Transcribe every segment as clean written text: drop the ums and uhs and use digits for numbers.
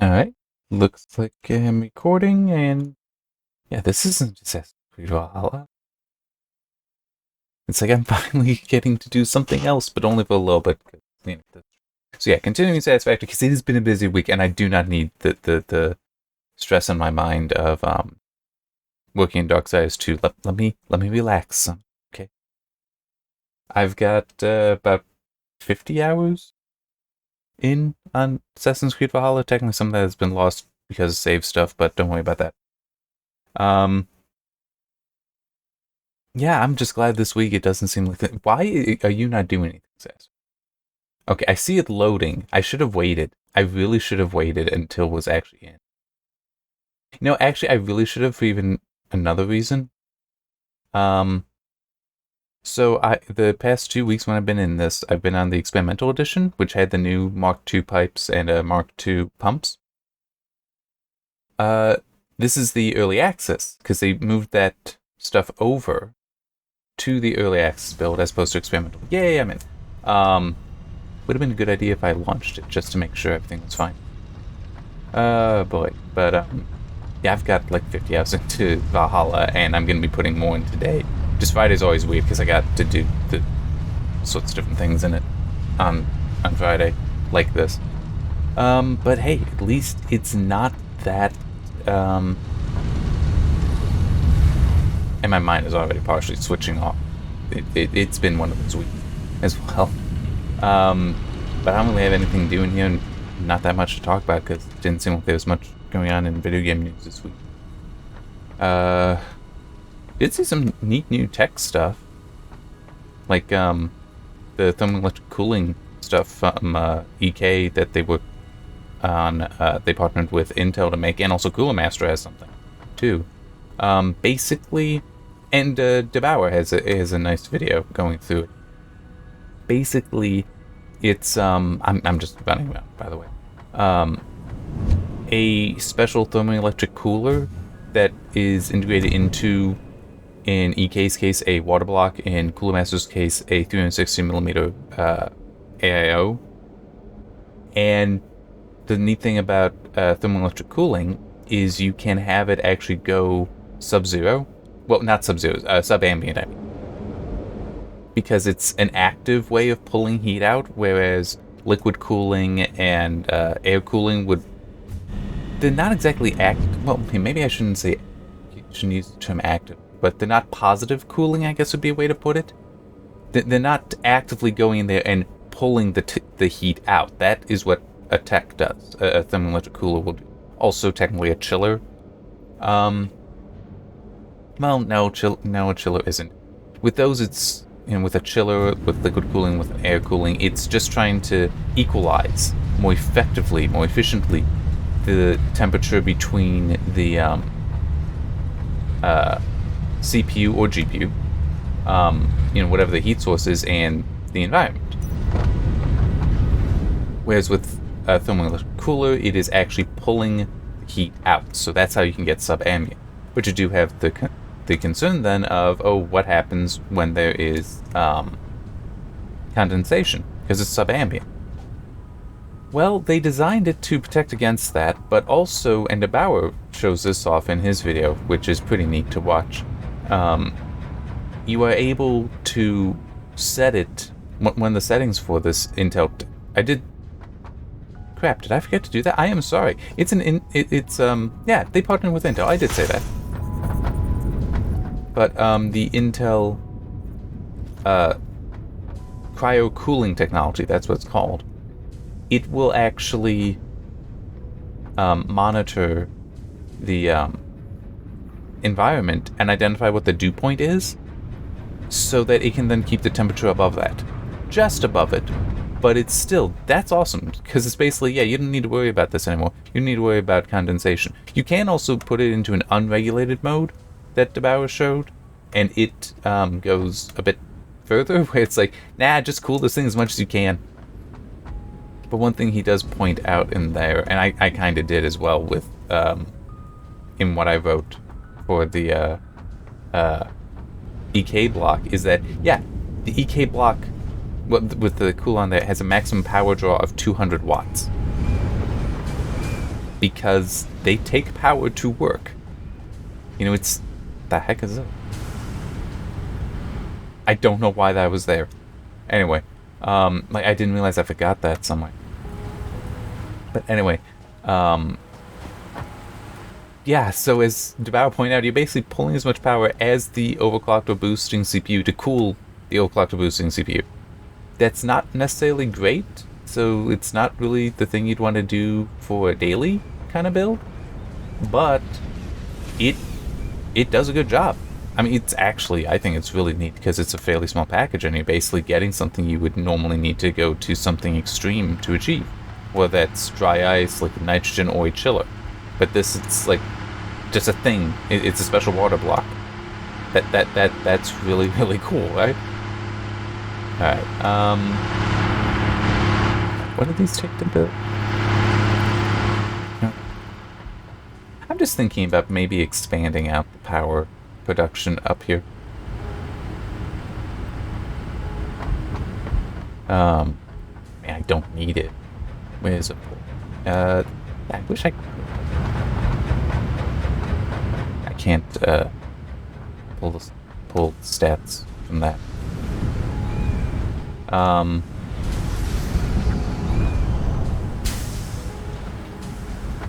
Alright. Looks like I'm recording, and yeah, this isn't just Valhalla. It's like I'm finally getting to do something else, but only for a little bit. So yeah, continuing Satisfactory, because it has been a busy week, and I do not need the stress on my mind of working in Darksiders 2. Let me relax some, okay? I've got about 50 hours in on Assassin's Creed Valhalla. Technically, some of that has been lost because of save stuff, but don't worry about that. Yeah, I'm just glad this week it doesn't seem like that. Why are you not doing anything, Sass? Okay, I see it loading. I should have waited. I really should have waited until it was actually in. Actually, I really should have for even another reason. Um, the past 2 weeks when I've been in this, I've been on the experimental edition, which had the new Mark II pipes and Mark II pumps. This is the early access because they moved that stuff over to the early access build as opposed to experimental. Yay, I'm in. Would have been a good idea if I launched it just to make sure everything was fine. Boy. But, yeah, I've got like 50 hours into Valhalla, and I'm going to be putting more in today. Just Friday's always weird because I got to do the sorts of different things in it on Friday, like this. But hey, at least it's not that, and my mind is already partially switching off. It's been one of those weeks as well. But I don't really have anything to do in here, and not that much to talk about because it didn't seem like there was much going on in video game news this week. Did see some neat new tech stuff, like the thermoelectric cooling stuff from EK that they were on. They partnered with Intel to make, and also Cooler Master has something too. Basically, and Devour has a nice video going through it. Basically, it's I'm just running around, by the way. A special thermoelectric cooler that is integrated into, in EK's case, a water block, in Cooler Master's case, a 360mm AIO. And the neat thing about thermoelectric cooling is you can have it actually go sub-zero. Well, not sub-zero, sub-ambient, I mean. Because it's an active way of pulling heat out, whereas liquid cooling and air cooling they're not exactly active. Well, maybe I shouldn't use the term active, but they're not positive cooling, I guess would be a way to put it. They're not actively going in there and pulling the heat out. That is what a tech does. A thermoelectric cooler will do. Also, technically, a chiller. Well, no, a chiller isn't. With those, it's, with a chiller, with liquid cooling, with air cooling, it's just trying to equalize more effectively, more efficiently, the temperature between the CPU or GPU, whatever the heat source is, and the environment. Whereas with a thermoelectric cooler, it is actually pulling heat out, so that's how you can get sub-ambient. But you do have the concern then of, what happens when there is condensation, because it's sub-ambient. Well, they designed it to protect against that, but also, and Bauer shows this off in his video, which is pretty neat to watch. You are able to set it, one of the settings for this Intel, crap, did I forget to do that? I am sorry. They partnered with Intel, I did say that. But the Intel cryo cooling technology, that's what it's called, it will actually monitor the environment and identify what the dew point is, so that it can then keep the temperature above that. Just above it. But it's still, that's awesome, because it's basically, you don't need to worry about this anymore. You don't need to worry about condensation. You can also put it into an unregulated mode that DeBauer showed, and it goes a bit further, where it's like, nah, just cool this thing as much as you can. But one thing he does point out in there, and I kind of did as well with, in what I wrote for the EK block, is that, the EK block, with the coolon there, has a maximum power draw of 200 watts. because they take power to work. You know, it's... The heck is it? I don't know why that was there. Anyway, like, I didn't realize I forgot that somewhere. But anyway, yeah, so as Devour pointed out, you're basically pulling as much power as the overclocked or boosting CPU to cool the overclocked or boosting CPU. That's not necessarily great, so it's not really the thing you'd want to do for a daily kind of build, but it does a good job. I mean, it's actually, I think it's really neat because it's a fairly small package and you're basically getting something you would normally need to go to something extreme to achieve, whether that's dry ice, liquid nitrogen, or a chiller. But this, it's like just a thing. It's a special water block. That's really, really cool, right? Alright, what do these take to build? I'm just thinking about maybe expanding out the power production up here. Man, I don't need it. Where's it? I wish I could. I can't pull stats from that.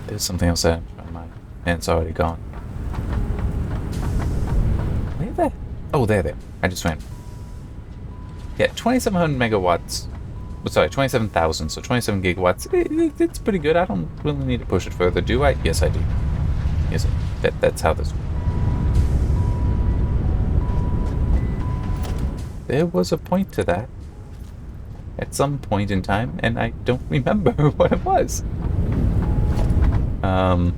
There's something else that on my mind, and it's already gone. Where the? Oh, there. I just ran. Yeah, 2,700 megawatts. Sorry, 27,000. So 27 gigawatts. It's pretty good. I don't really need to push it further, do I? Yes, I do. Yes, that's how this works. There was a point to that at some point in time, and I don't remember what it was. I'm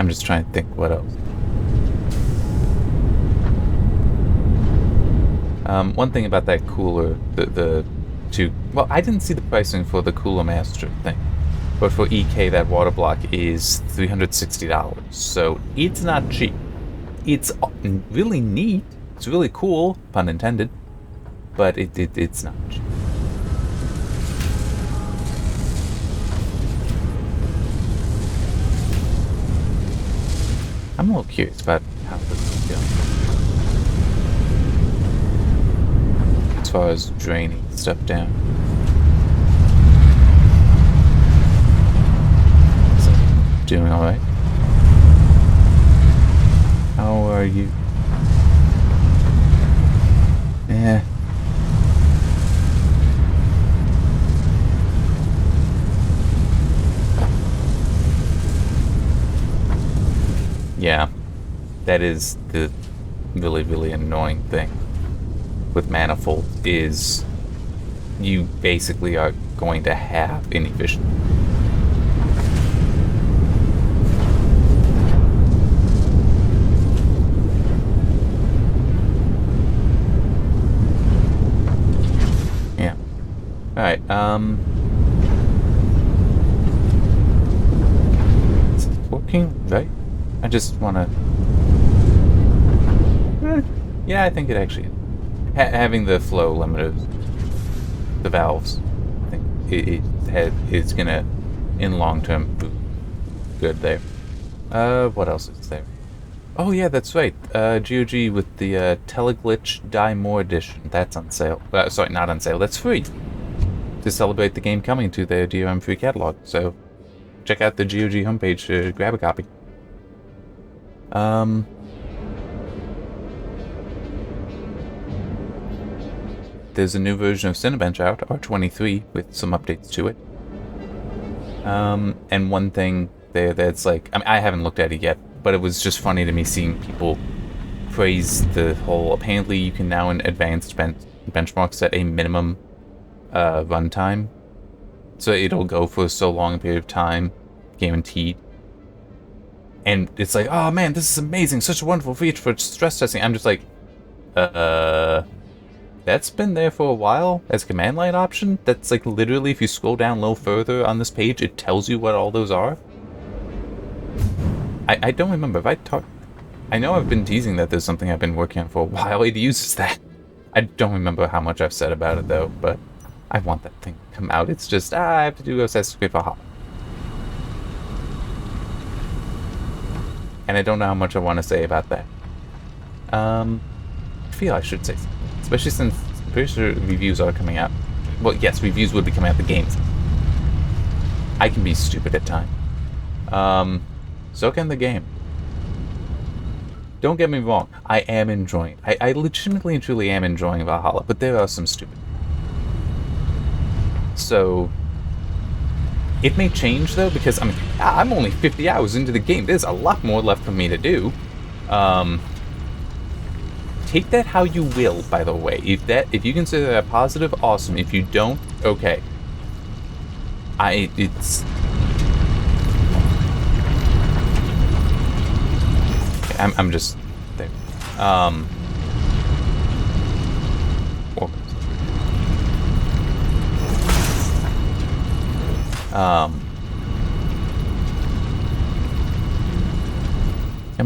just trying to think what else. One thing about that cooler, well, I didn't see the pricing for the Cooler Master thing, but for EK, that water block is $360, so it's not cheap. It's really neat, it's really cool, pun intended, but it's not cheap. I'm a little curious about how this is going. As far as draining stuff down. So, doing alright? How are you? Yeah. Yeah, that is the really, really annoying thing with Manifold, is you basically are going to have inefficient. Yeah. Alright, is it working right? I just want to... yeah, I think it actually is. Having the flow limiters, the valves, I think it's going to, in long term, be good there. What else is there? Oh yeah, that's right. GOG with the Teleglitch Die More Edition. That's on sale. Sorry, not on sale. That's free. To celebrate the game coming to their DRM free catalog. So, check out the GOG homepage to grab a copy. There's a new version of Cinebench out, R23, with some updates to it. And one thing there that's like, I mean, I haven't looked at it yet, but it was just funny to me seeing people praise the whole, apparently you can now in advanced benchmarks set a minimum runtime. So it'll go for so long a period of time, guaranteed. And it's like, oh man, this is amazing, such a wonderful feature for stress testing. I'm just like, that's been there for a while as a command line option. That's like literally, if you scroll down a little further on this page, it tells you what all those are. I don't remember if I talked. I know I've been teasing that there's something I've been working on for a while. It uses that. I don't remember how much I've said about it, though, but I want that thing to come out. It's just, I have to do Satisfactory for Valhalla. And I don't know how much I want to say about that. I feel I should say something. Especially since I'm pretty sure reviews are coming out. Well, yes, reviews would be coming out the games. I can be stupid at times. So can the game. Don't get me wrong, I am enjoying it. I legitimately and truly am enjoying Valhalla, but there are some stupid. So, it may change though, because I'm only 50 hours into the game. There's a lot more left for me to do. Take that how you will, by the way. If you consider that positive, awesome. If you don't, okay. I'm just there. Come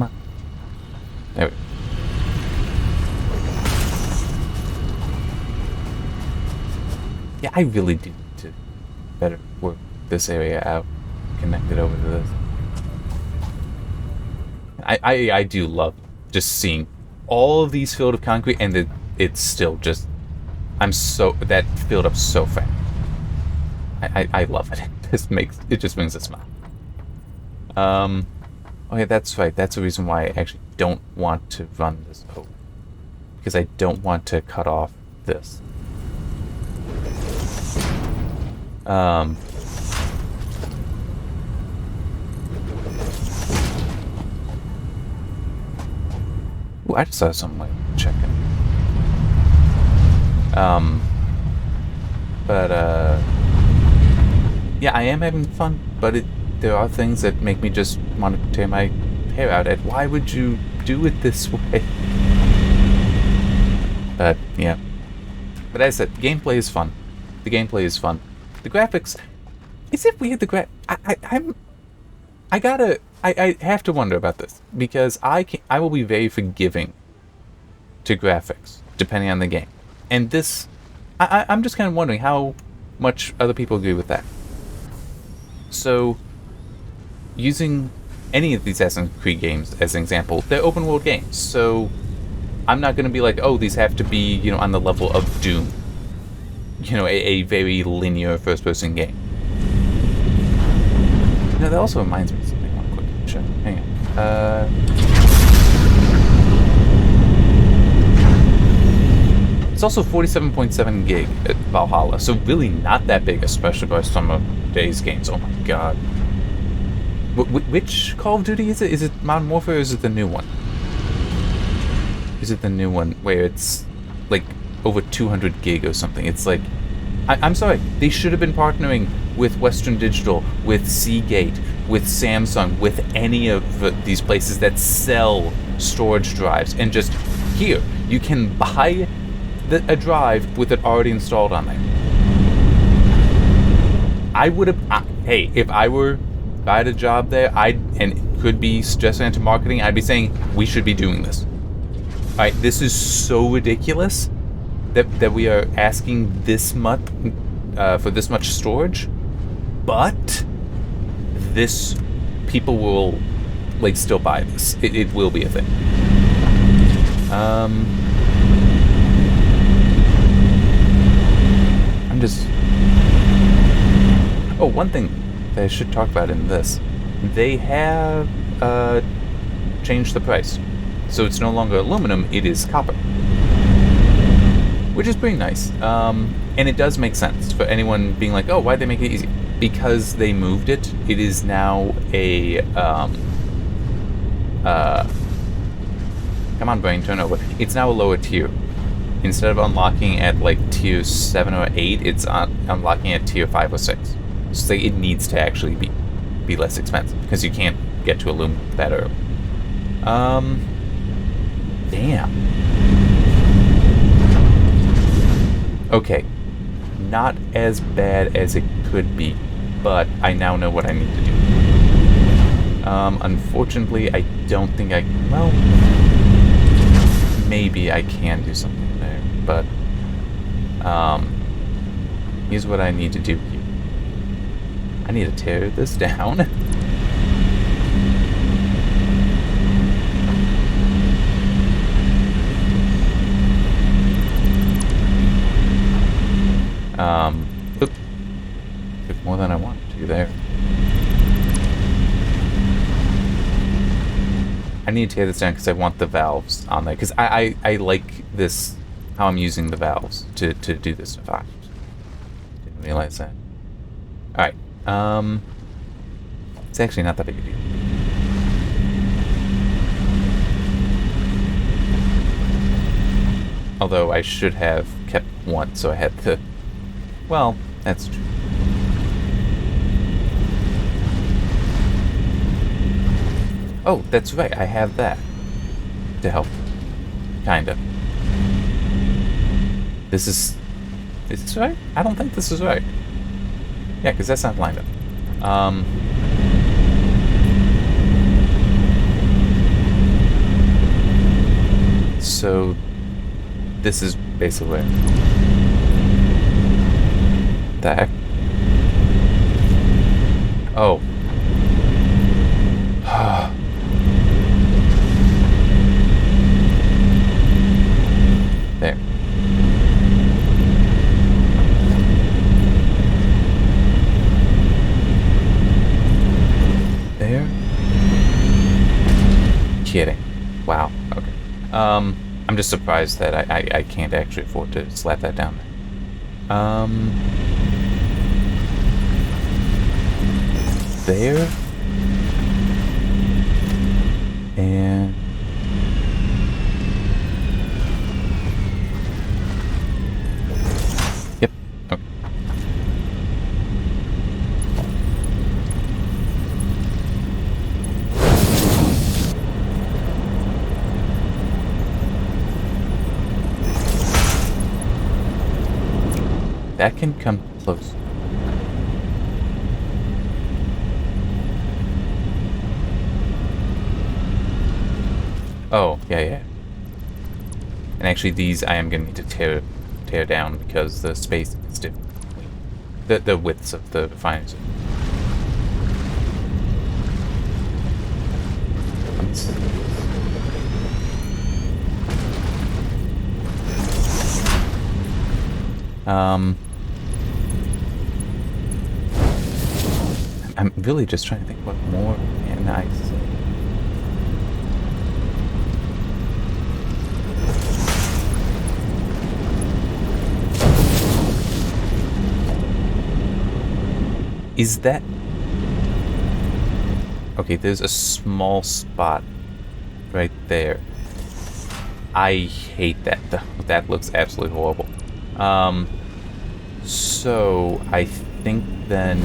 on. There we go. Yeah, I really do need to better work this area out, connect it over to this. I do love just seeing all of these filled with concrete, and it's still just, that filled up so fast. I love it. It just brings a smile. Okay, that's right. That's the reason why I actually don't want to run this over. Because I don't want to cut off this. Ooh, I just saw something like checking. Yeah, I am having fun, but there are things that make me just want to tear my hair out at. Why would you do it this way? But, yeah. But as I said, gameplay is fun. The gameplay is fun. The graphics, is it weird, I have to wonder about this, because I will be very forgiving to graphics, depending on the game. And this, I'm just kind of wondering how much other people agree with that. So, using any of these Assassin's Creed games as an example, they're open world games, so I'm not going to be like, oh, these have to be, on the level of Doom. A very linear first-person game. That also reminds me of something. I'll quickly check. Hang on. It's also 47.7 gig at Valhalla, so really not that big, especially by some of today's games. Oh my god. Which Call of Duty is it? Is it Modern Warfare or is it the new one? Is it the new one where it's like over 200 gig or something? It's like, I'm sorry, they should have been partnering with Western Digital, with Seagate, with Samsung, with any of these places that sell storage drives, and just, here, you can buy a drive with it already installed on there. I would have, hey, if I had a job there, and could be suggesting it to marketing, I'd be saying, we should be doing this. Alright, this is so ridiculous that we are asking this much for this much storage, but people will still buy this. It will be a thing. Oh, one thing that I should talk about in this, they have changed the price, so it's no longer aluminum, it is copper. Which is pretty nice, and it does make sense for anyone being like, oh, why'd they make it easy? Because they moved it. It is now a, come on brain, turn over. It's now a lower tier. Instead of unlocking at tier 7 or 8, it's unlocking at tier 5 or 6. So it needs to actually be less expensive, because you can't get to aluminum that early. Damn. Okay, not as bad as it could be, but I now know what I need to do. Unfortunately, I don't think well, maybe I can do something there, but, here's what I need to do here. I need to tear this down. Oop. Took more than I wanted to there. I need to tear this down because I want the valves on there. Because I like this, how I'm using the valves to do this effect. Didn't realize that. Alright. It's actually not that big a deal. Although I should have kept one, so I had to... Well, that's true. Oh, that's right, I have that. To help. Kinda. This is... Is this right? I don't think this is right. Yeah, because that's not lined up. So... This is basically... The heck? Oh. There. There. Kidding. Wow. Okay. I'm just surprised that I can't actually afford to slap that down there. There. And... Yep. Okay. That can come close. Oh, yeah. And actually these I am going to need to tear down because the space is different. The widths of the fines. I'm really just trying to think what more. Yeah, nice. Is that... Okay, there's a small spot right there. I hate that though. That looks absolutely horrible. So I think then...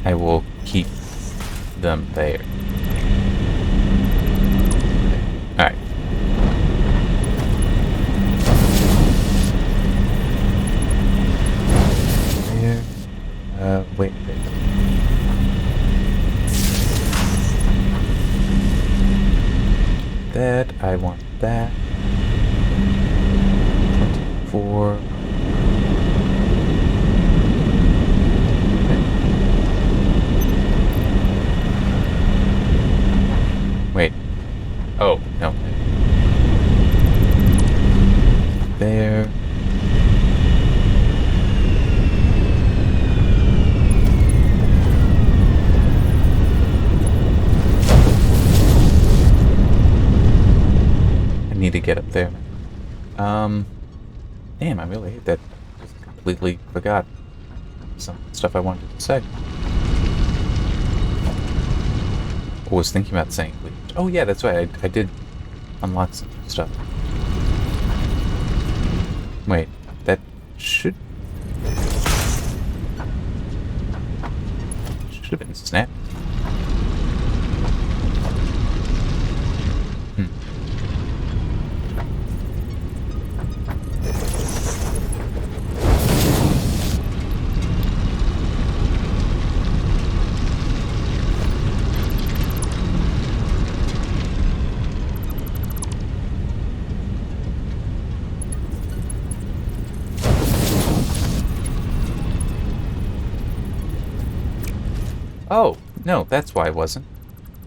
I will keep them there. Alright. There. Wait. That, I want that. 24. Wait. Oh, no. There. I need to get up there. Damn, I really hate that. Just completely forgot some stuff I wanted to say. I was thinking about saying, oh yeah, that's right, I did unlock some stuff. Wait, that should have been snapped. Oh, no, that's why it wasn't.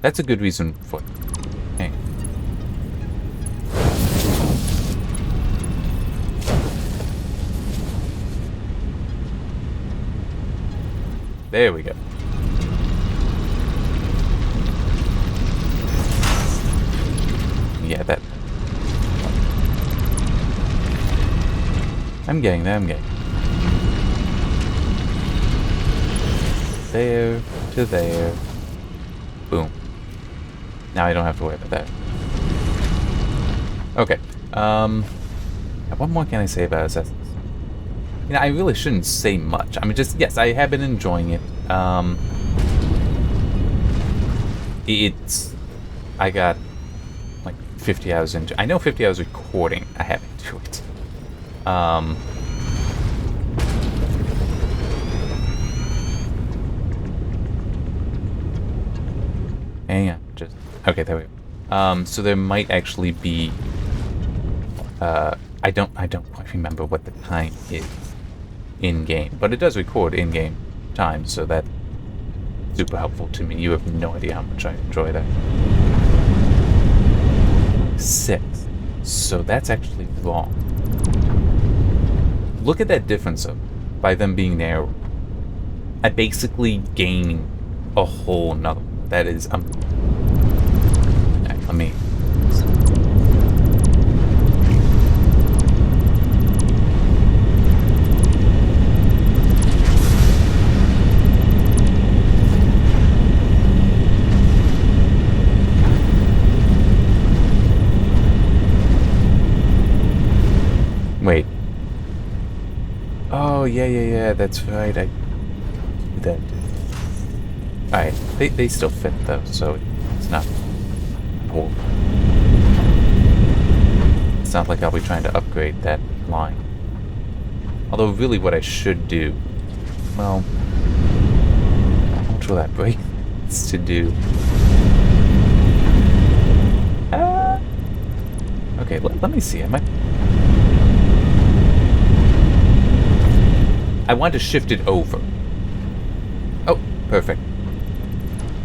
That's a good reason for it. Hang on. There we go. Yeah, that... I'm getting there, There to there. Boom. Now I don't have to worry about that. Okay. What more can I say about Assassin's? You know, I really shouldn't say much. I mean, just, yes, I have been enjoying it. I got, like, 50 hours into... I know 50 hours recording I have into it. Hang on, just... Okay, there we go. So there might actually be... I don't quite remember what the time is in-game, but it does record in-game time, so that's super helpful to me. You have no idea how much I enjoy that. 6. So that's actually wrong. Look at that difference, though, by them being narrow. I basically gain a whole nother. That is, right, let me... Wait. Oh, yeah, that's right. I do that. Alright, they still fit though, so it's not horrible. It's not like I'll be trying to upgrade that line. Although really what I should do, well, how much will that break? It's to do. Okay, let me see. I want to shift it over. Oh, perfect.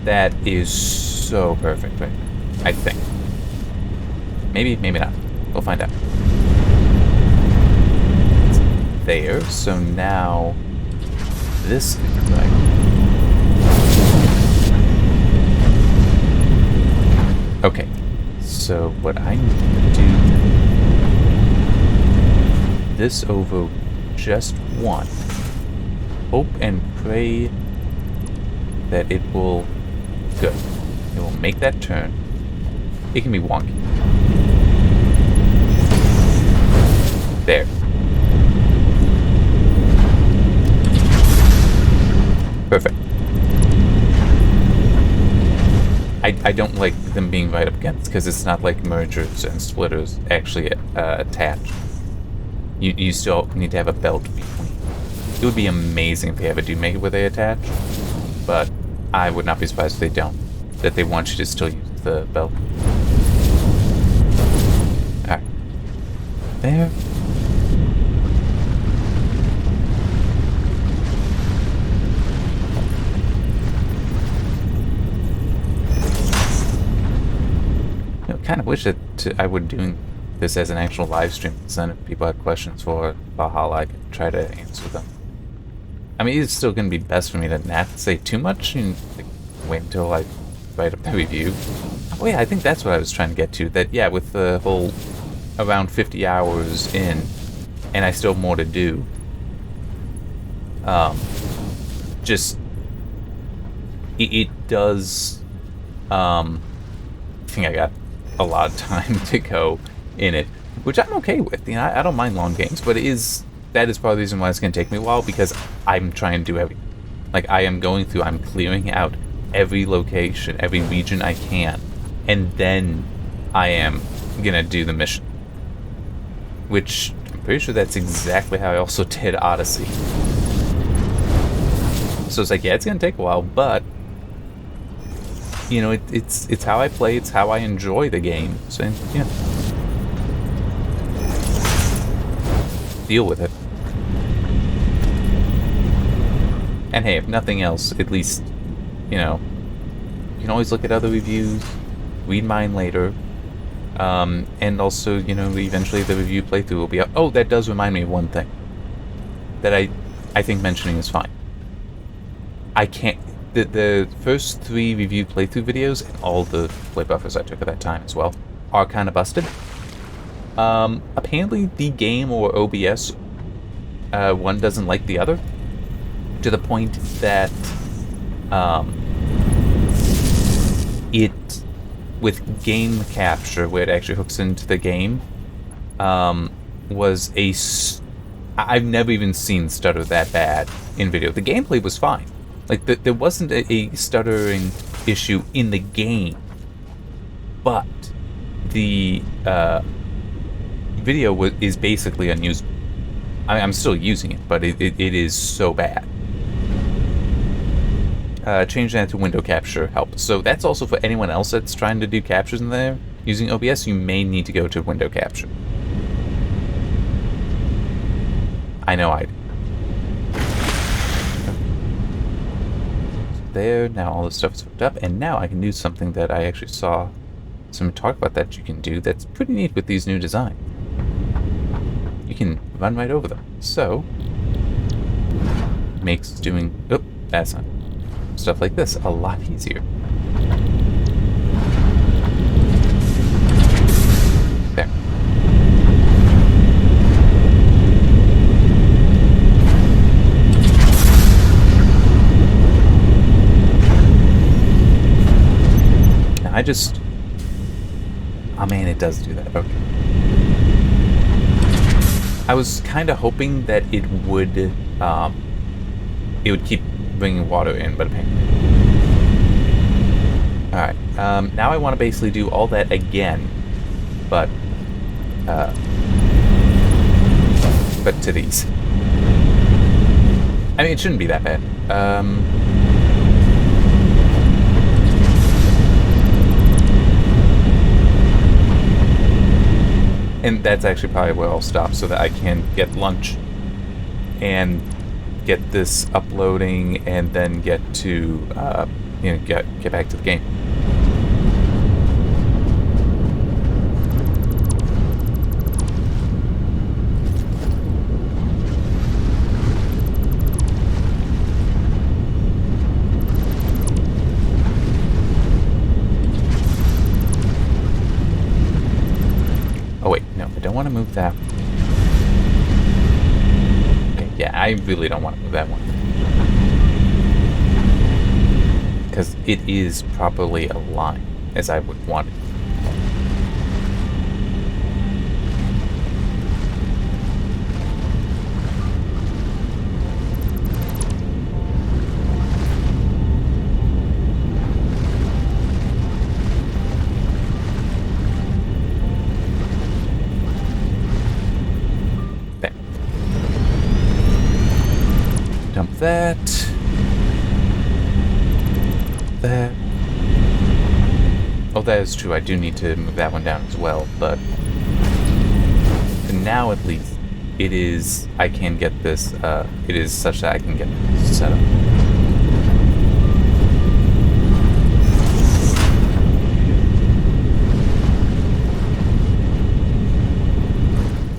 That is so perfect, right? I think. Maybe not. We'll find out. There, so now this is right. Okay, so what I need to do this over just one. Hope and pray that it will... Good. It will make that turn. It can be wonky. There. Perfect. I don't like them being right up against, because it's not like mergers and splitters actually attach. You still need to have a belt between. It would be amazing if they ever do make it where they attach, but I would not be surprised if they don't. That they want you to still use the belt. Alright. There. You know, kind of wish that I would doing this as an actual live stream, because then if people had questions for Valhalla, I could try to answer them. I mean, it's still going to be best for me to not say too much and like, wait until I write up the review. Oh yeah, I think that's what I was trying to get to. That, yeah, with the whole around 50 hours in, and I still have more to do. Just, it does, I think I got a lot of time to go in it, which I'm okay with. You know, I don't mind long games, but that is part of the reason why it's going to take me a while, because I'm trying to do everything. Like, I'm clearing out every location, every region I can, and then I am going to do the mission. Which, I'm pretty sure that's exactly how I also did Odyssey. So it's like, yeah, it's going to take a while, but, you know, it's how I play, it's how I enjoy the game, so, yeah. Deal with it. And hey, if nothing else, at least you know, you can always look at other reviews, read mine later, and also, you know, eventually the review playthrough will be up. Oh, that does remind me of one thing that I think mentioning is fine. I can't... The first 3 review playthrough videos, and all the play buffers I took at that time as well, are kind of busted. Apparently the game or OBS, one doesn't like the other, to the point that, it, with game capture, where it actually hooks into the game, was I've never even seen stutter that bad in video. The gameplay was fine. Like, there wasn't a stuttering issue in the game, but the video is basically unusable. I'm still using it, but it is so bad. Changing that to window capture helped. So that's also for anyone else that's trying to do captures in there. Using OBS, you may need to go to window capture. I know I do. There, now all this stuff is hooked up, and now I can do something that I actually saw someone talk about that you can do that's pretty neat with these new designs. You can run right over them. So, makes doing, oh, that's not, stuff like this a lot easier. There. I just... Oh man, it does do that. Okay. I was kind of hoping that it would keep bringing water in, but apparently... Alright, now I want to basically do all that again, but to these. I mean, it shouldn't be that bad. And that's actually probably where I'll stop so that I can get lunch and get this uploading and then get to, get back to the game. Oh wait, no, I don't want to move that. Okay, yeah, I really don't want to move that one. Because it is properly aligned as I would want it. Dump that. That. Oh, that is true. I do need to move that one down as well, but for now at least, it is, I can get this, it is such that I can get this set up.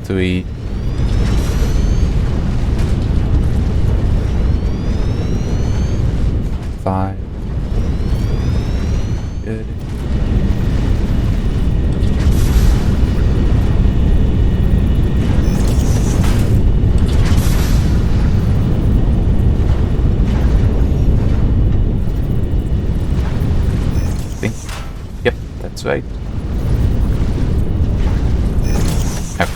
Three. Five. Good. Think. Yep, that's right. Okay.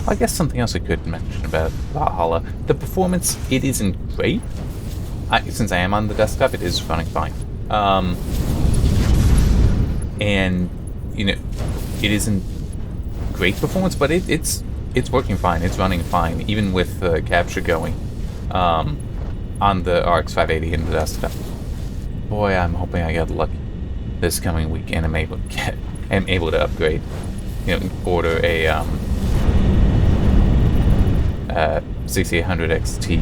I guess something else I could mention about Valhalla. The performance, it isn't great. Since I am on the desktop, it is running fine. And, you know, it isn't great performance, but it's working fine. It's running fine, even with capture going on the RX 580 in the desktop. Boy, I'm hoping I get lucky this coming week and am able to upgrade. Order a 6800 XT.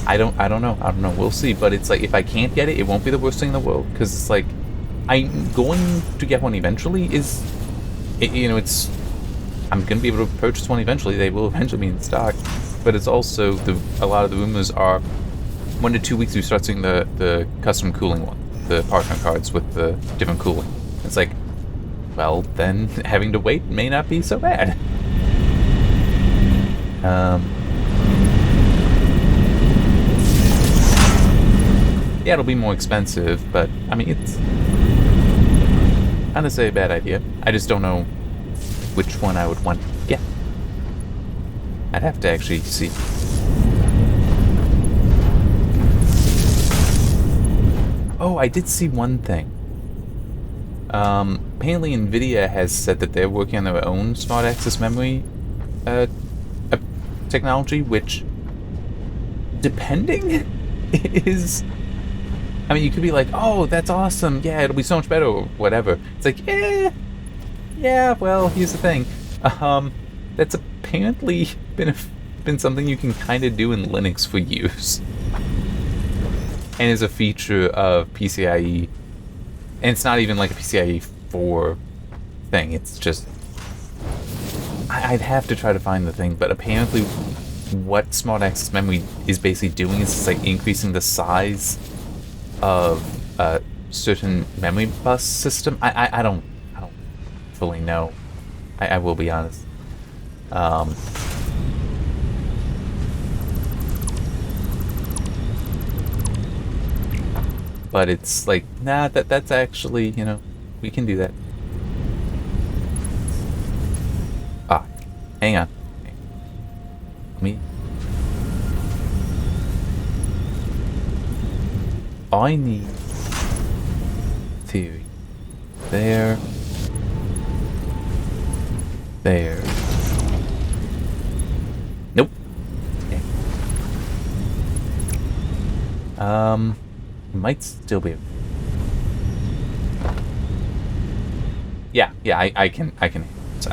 I don't know. We'll see. But it's like, if I can't get it, it won't be the worst thing in the world, because it's like, I'm going to get one eventually. I'm going to be able to purchase one eventually. They will eventually be in stock. But it's also, a lot of the rumors are 1 to 2 weeks we start seeing the custom cooling one, the partner cards with the different cooling. It's like, well, then having to wait may not be so bad. Yeah, it'll be more expensive, but I mean, it's not necessarily a bad idea. I just don't know which one I would want to get. I'd have to actually see. Oh, I did see one thing. Apparently Nvidia has said that they're working on their own smart access memory technology, which, depending, is... I mean, you could be like, oh, that's awesome, yeah, it'll be so much better, or whatever. It's like, yeah, well, here's the thing. That's apparently been something you can kind of do in Linux for years. And is a feature of PCIe. And it's not even like a PCIe 4 thing, it's just... I'd have to try to find the thing, but apparently what Smart Access Memory is basically doing is it's like increasing the size of a certain memory bus system. I don't fully know. I will be honest. But it's like, nah, that's actually, we can do that. Hang on. Let me... I need theory. There. Nope. Okay. Might still be. Yeah, I can. So.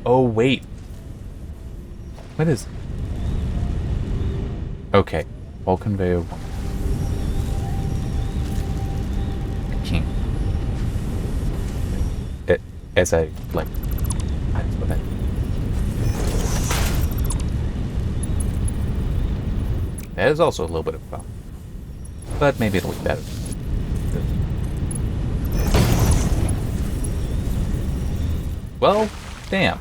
Oh wait. What is it? Okay. Wall conveyor 1. I can't. As I like. That's what that is also a little bit of a problem. But maybe it'll be better. Well, damn.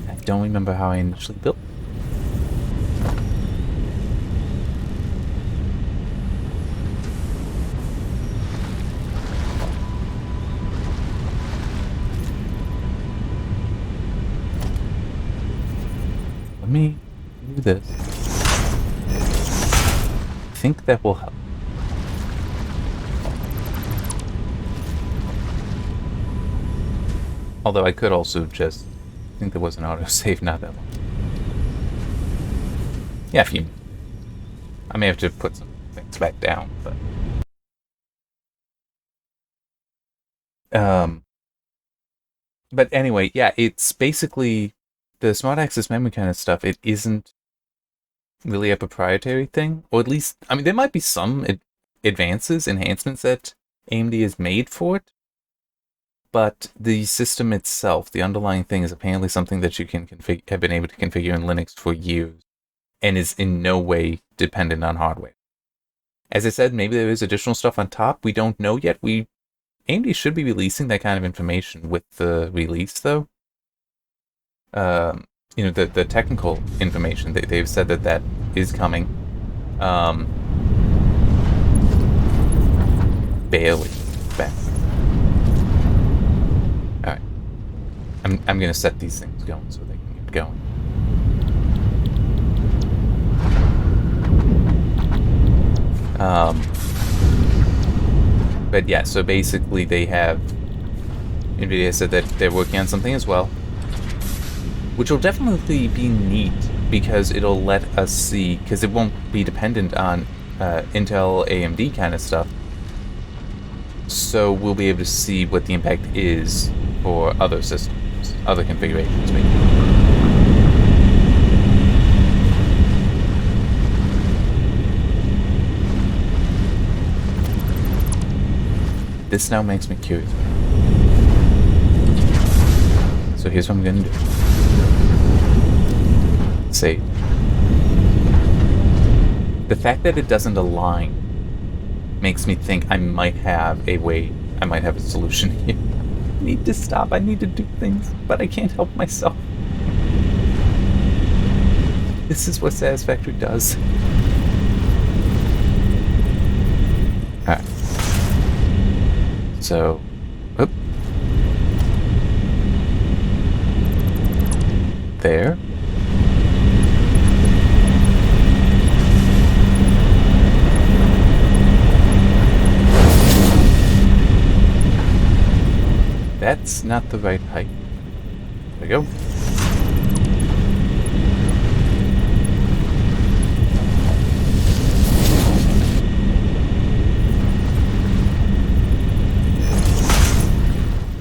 I don't remember how I initially built. Let me do this. I think that will help. Although I could also just... I think there was an autosave not that long. Yeah, if you... I may have to put some things back down, but... But anyway, yeah, it's basically... The Smart Access Memory kind of stuff, it isn't really a proprietary thing. Or at least... I mean, there might be some enhancements that AMD has made for it. But the system itself, the underlying thing, is apparently something that you can have been able to configure in Linux for years, and is in no way dependent on hardware. As I said, maybe there is additional stuff on top. We don't know yet. AMD should be releasing that kind of information with the release, though. The technical information. They've said that is coming. Barely back. Alright. I'm gonna set these things going so they can get going. But yeah, so basically they have NVIDIA said that they're working on something as well, which will definitely be neat because it'll let us see, because it won't be dependent on Intel, AMD kind of stuff. So we'll be able to see what the impact is for other systems, other configurations. Maybe. This now makes me curious. So here's what I'm going to do. Save. The fact that it doesn't align makes me think I might have a way, I might have a solution here. I need to stop, I need to do things, but I can't help myself. This is what Satisfactory does. Alright. So, oop. There. That's not the right height. There we go.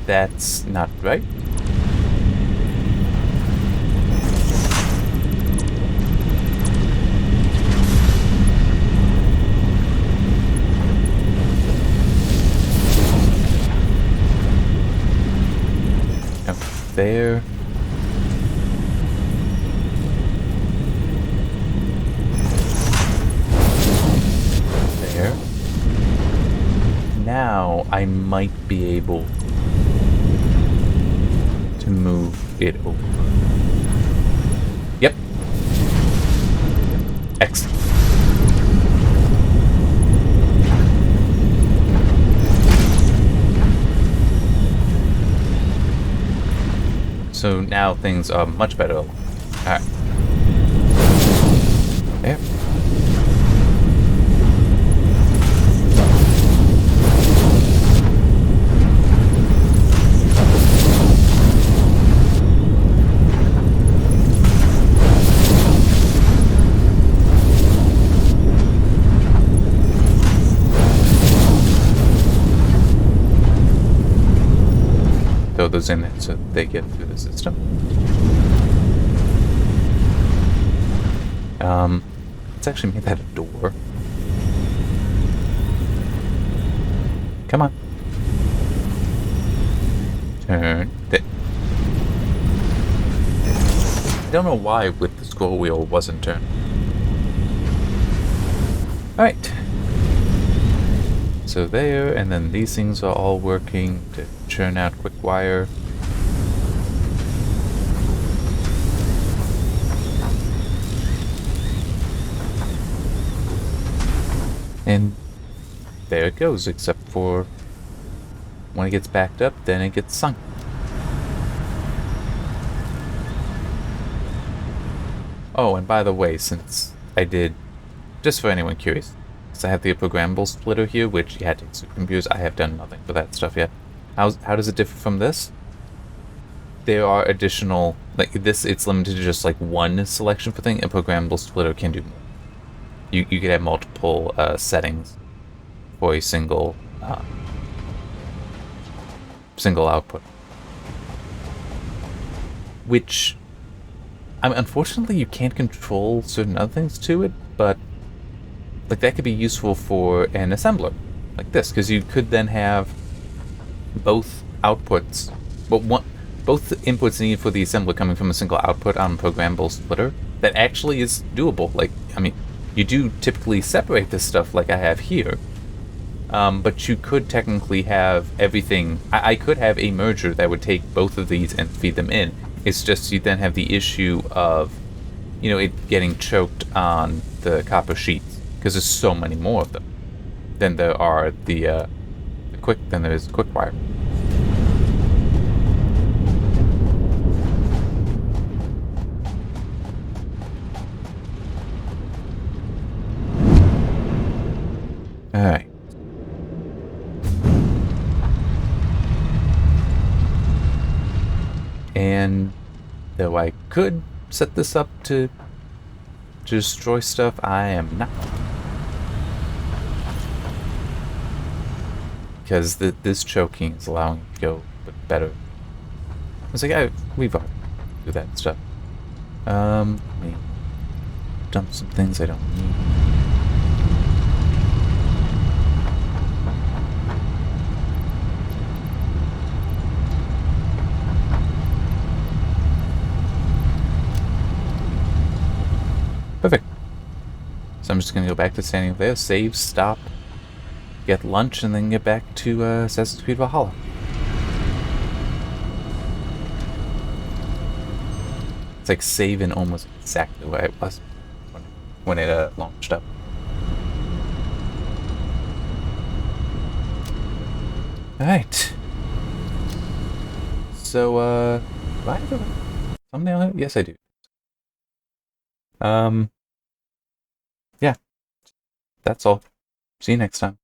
That's not right. There. There. Now I might be able to move it over. Yep. Excellent. So now things are much better. Alright. There. Throw those in there so they get through the system. Let's actually make that a door. Come on. Turn it. I don't know why with the scroll wheel wasn't turned. Alright. So there, and then these things are all working to churn out quick wire. And there it goes, except for when it gets backed up, then it gets sunk. Oh, and by the way, since I did, just for anyone curious, because I have the programmable splitter here, which you had to use computers, I have done nothing for that stuff yet. How does it differ from this? There are additional, like this, it's limited to just like one selection for thing, and programmable splitter can do more. You could have multiple settings for a single output. Which, I mean, unfortunately, you can't control certain other things to it, but like that could be useful for an assembler like this, because you could then have both outputs, but both inputs needed for the assembler coming from a single output on a programmable splitter. That actually is doable. Like, I mean, you do typically separate this stuff like I have here, but you could technically have everything. I could have a merger that would take both of these and feed them in. It's just you then have the issue of, you know, it getting choked on the copper sheets, because there's so many more of them than there are there is quick wire. Alright. And though I could set this up to destroy stuff, I am not. Because this choking is allowing it to go a bit better. It's like, we've already do that stuff. Let me dump some things I don't need. Perfect. So I'm just gonna go back to standing there, save, stop, get lunch, and then get back to Assassin's Creed Valhalla. It's like saving almost exactly where it was when it launched up. Alright. So, do I have a thumbnail? Yes, I do. Yeah. That's all. See you next time.